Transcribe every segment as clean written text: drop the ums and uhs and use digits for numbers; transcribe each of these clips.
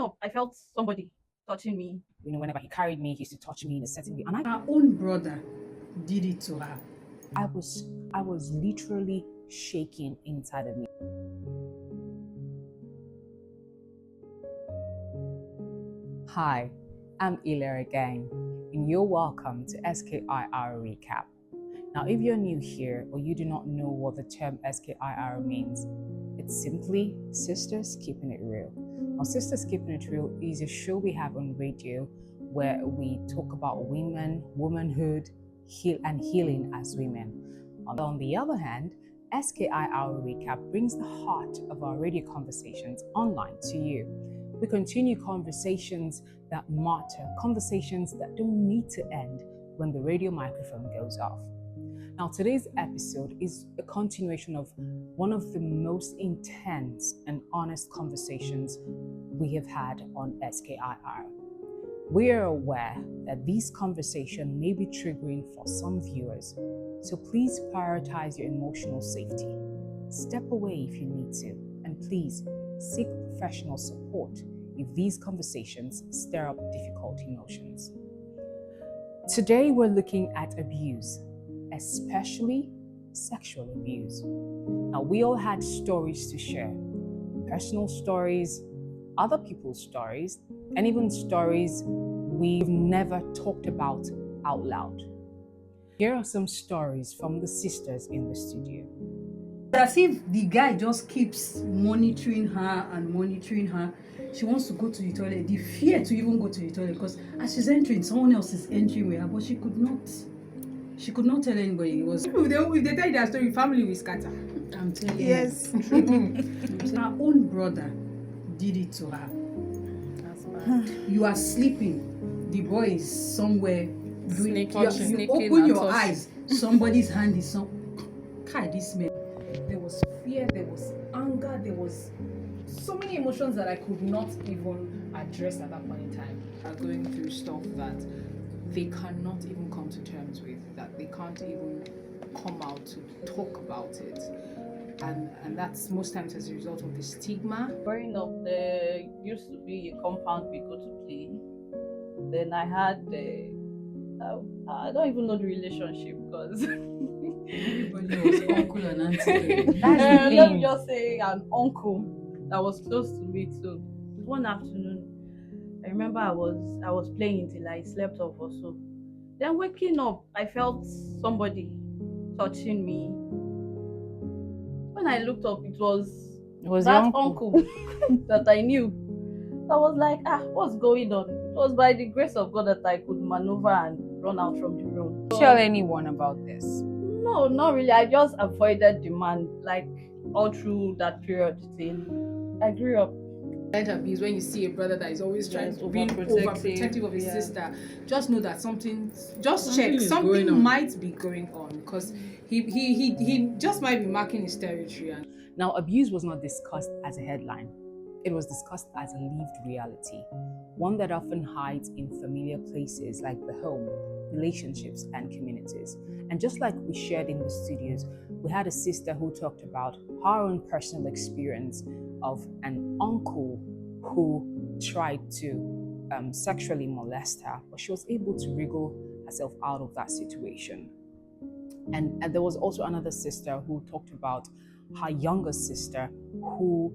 waking up, I felt somebody touching me. Whenever he carried me, he used to touch me in a certain way. And Her own brother did it to her. I was literally shaking inside of me. Hi, I'm Ila again, and you're welcome to SKIR Recap. Now, if you're new here or you do not know what the term SKIR means, it's simply Sisters Keeping It Real. Now, Sisters Keeping It Real is a show we have on radio where we talk about women, womanhood, and healing as women. On the other hand, SKIR Recap brings the heart of our radio conversations online to you. We continue conversations that matter, conversations that don't need to end when the radio microphone goes off. Now, today's episode is a continuation of one of the most intense and honest conversations we have had on SKIR. We are aware that these conversations may be triggering for some viewers, so please prioritize your emotional safety. Step away if you need to, and please seek professional support if these conversations stir up difficult emotions. Today, we're looking at abuse, especially sexual abuse. Now, we all had stories to share, personal stories, other people's stories, and even stories we've never talked about out loud. Here are some stories from the sisters in the studio. As if the guy just keeps monitoring her and monitoring her. She wants to go to the toilet. The fear to even go to the toilet, because as she's entering, someone else is entering with her, but she could not tell anybody. It was If they tell you their story, family will scatter. I'm telling Yes. you. Her own brother did it to her. That's bad. You are sleeping. The boy is somewhere doing it. You Sneaking open and your touching. eyes. Somebody's hand is this man. There was fear, there was anger, there was so many emotions that I could not even address at that point in time. Are going through stuff that they cannot even come to terms with, that they can't even come out to talk about it. And that's most times as a result of the stigma. Growing up, there used to be a compound we go to play. Then I had I don't even know the relationship because Everybody was uncle and auntie. let me just say an uncle that was close to me too. One afternoon, I remember I was playing until I slept off or so. Then waking up, I felt somebody touching me. When I looked up, it was that uncle that I knew. I was like, what's going on? It was by the grace of God that I could maneuver and run out from the room. Tell anyone about this. No, not really. I just avoided the man like all through that period till I grew up. Abuse, when you see a brother that is always trying to be overprotective, overprotective of his yeah. sister, just know that something check, is something going on. might be going on, because he just might be marking his territory. And Now, abuse was not discussed as a headline. It was discussed as a lived reality, one that often hides in familiar places like the home, relationships, and communities. And just like we shared in the studios, we had a sister who talked about her own personal experience of an uncle who tried to sexually molest her, but she was able to wriggle herself out of that situation. And there was also another sister who talked about her younger sister who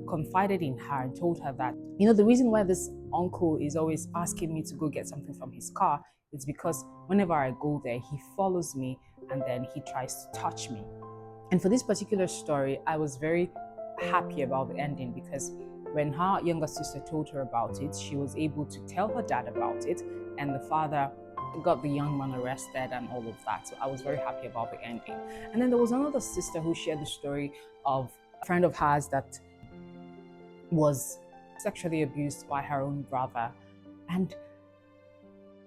confided in her and told her that, the reason why this uncle is always asking me to go get something from his car is because whenever I go there, he follows me and then he tries to touch me. And for this particular story, I was very happy about the ending, because when her younger sister told her about it, she was able to tell her dad about it, and the father got the young man arrested and all of that. So I was very happy about the ending. And then there was another sister who shared the story of a friend of hers that was sexually abused by her own brother. And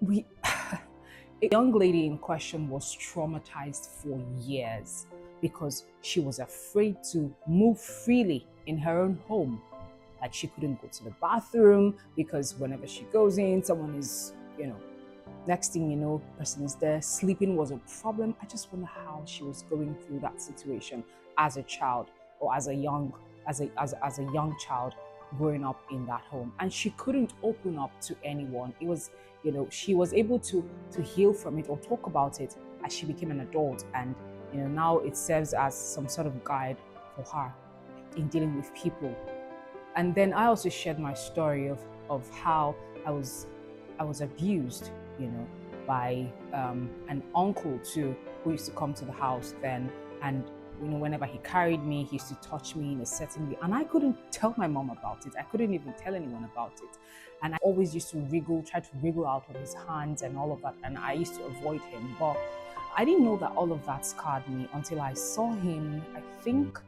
a young lady in question was traumatized for years because she was afraid to move freely in her own home. Like, she couldn't go to the bathroom because whenever she goes in, someone is, next thing you know, person is there. Sleeping was a problem. I just wonder how she was going through that situation as a child, or as a young child growing up in that home, and she couldn't open up to anyone. It was, she was able to heal from it or talk about it as she became an adult, and now it serves as some sort of guide for her in dealing with people. And then I also shared my story of how I was abused, by an uncle too, who used to come to the house then, and whenever he carried me, he used to touch me in a certain way, and I couldn't tell my mom about it. I couldn't even tell anyone about it, and I always used to try to wriggle out of his hands and all of that, and I used to avoid him. But I didn't know that all of that scarred me until I saw him. I think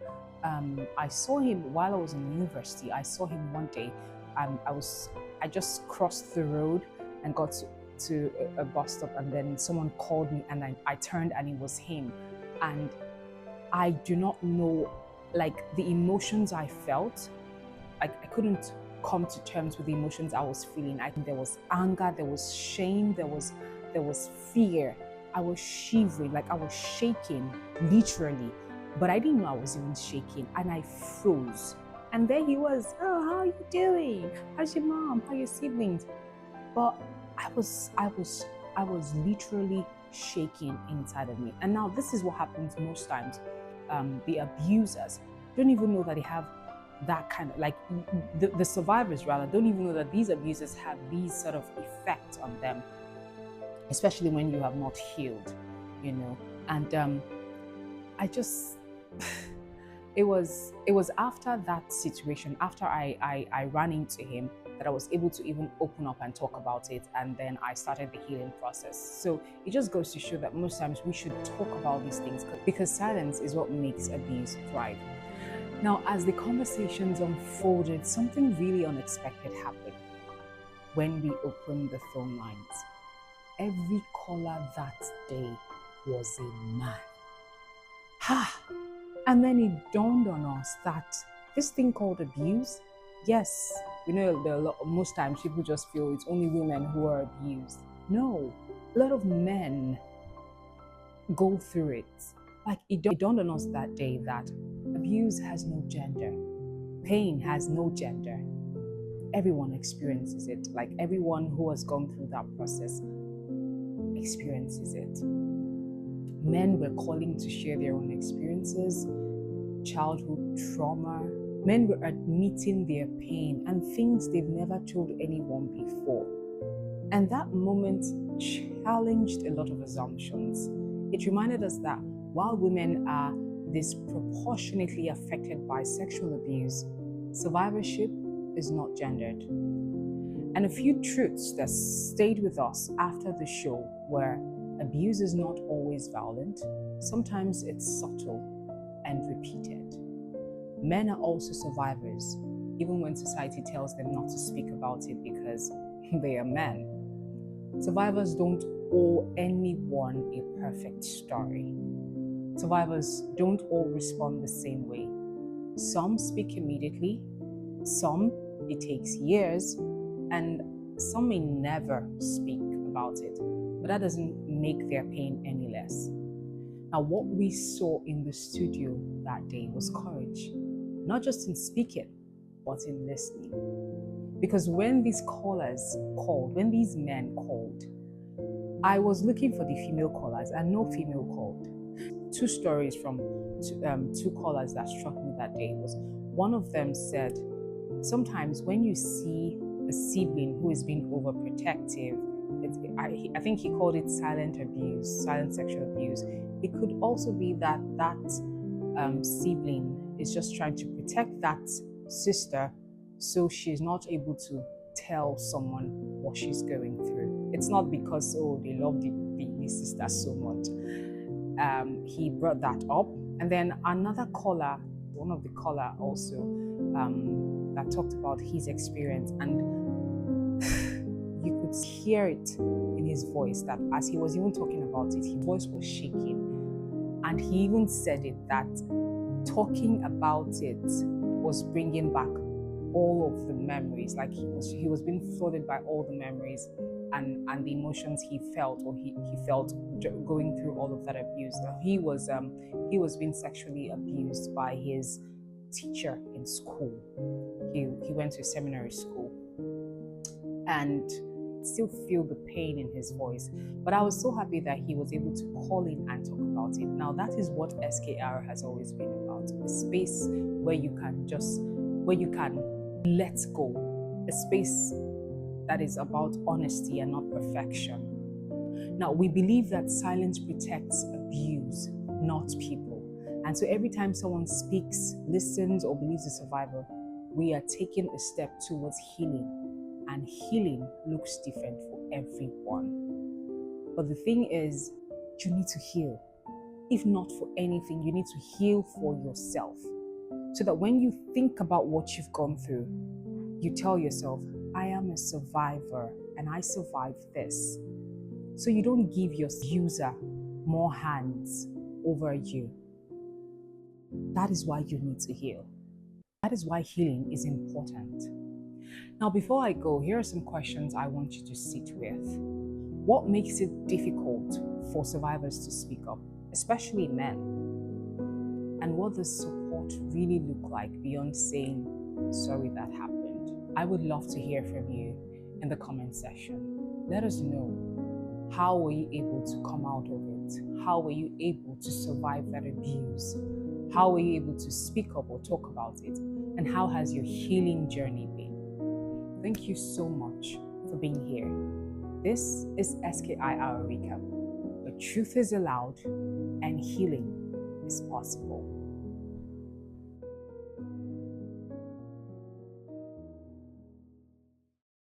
I saw him while I was in university. I saw him one day. I just crossed the road and got to a bus stop, and then someone called me, and I turned, and it was him. And I do not know, like, the emotions I felt. I couldn't come to terms with the emotions I was feeling. I think there was anger, there was shame, there was fear. I was shivering, like I was shaking, literally. But I didn't know I was even shaking, and I froze. And there he was. Oh, how are you doing? How's your mom? How are your siblings? But I was literally shaking inside of me. And now this is what happens most times. The abusers don't even know that they have that kind of, like, the survivors rather don't even know that these abusers have these sort of effects on them, especially when you have not healed, And I just it was after that situation, after I ran into him, that I was able to even open up and talk about it, and then I started the healing process. So it just goes to show that most times we should talk about these things, because silence is what makes abuse thrive. Now, as the conversations unfolded, something really unexpected happened when we opened the phone lines. Every caller that day was a man. And then it dawned on us that this thing called abuse, yes, most times people just feel it's only women who are abused. No, a lot of men go through it. Like, it dawned on us that day that abuse has no gender. Pain has no gender. Everyone experiences it. Like, everyone who has gone through that process experiences it. Men were calling to share their own experiences, childhood trauma. Men were admitting their pain and things they've never told anyone before. And that moment challenged a lot of assumptions. It reminded us that while women are disproportionately affected by sexual abuse, survivorship is not gendered. And a few truths that stayed with us after the show were: abuse is not always violent. Sometimes it's subtle and repeated. Men are also survivors, even when society tells them not to speak about it because they are men. Survivors don't owe anyone a perfect story. Survivors don't all respond the same way. Some speak immediately, some it takes years, and some may never speak about it. But that doesn't make their pain any less. Now, what we saw in the studio that day was courage, not just in speaking, but in listening. Because when these men called, I was looking for the female callers, and no female called. Two stories from two callers that struck me that day was, one of them said, sometimes when you see a sibling who is being overprotective, I think he called it silent abuse, silent sexual abuse. It could also be that sibling is just trying to protect that sister, so she's not able to tell someone what she's going through. It's not because, they love the sister so much. He brought that up. And then another caller, one of the caller also, that talked about his experience, and you could hear it in his voice that as he was even talking about it, his voice was shaking. And he even said it, that talking about it was bringing back all of the memories. Like, he was being flooded by all the memories and the emotions he felt, or he felt going through all of that abuse. He was being sexually abused by his teacher in school. He went to seminary school, and still feel the pain in his voice. But I was so happy that he was able to call in and talk about it. Now that is what SKR has always been about. A space where you can let go. A space that is about honesty and not perfection. Now we believe that silence protects abuse, not people. And so every time someone speaks, listens, or believes a survivor, we are taking a step towards healing. And healing looks different for everyone. But the thing is, you need to heal. If not for anything, you need to heal for yourself. So that when you think about what you've gone through, you tell yourself, I am a survivor and I survived this. So you don't give your user more hands over you. That is why you need to heal. That is why healing is important. Now, before I go, here are some questions I want you to sit with. What makes it difficult for survivors to speak up, especially men? And what does support really look like beyond saying, sorry that happened? I would love to hear from you in the comment section. Let us know, how were you able to come out of it? How were you able to survive that abuse? How were you able to speak up or talk about it? And how has your healing journey been? Thank you so much for being here. This is SKIR Recap, where truth is allowed and healing is possible.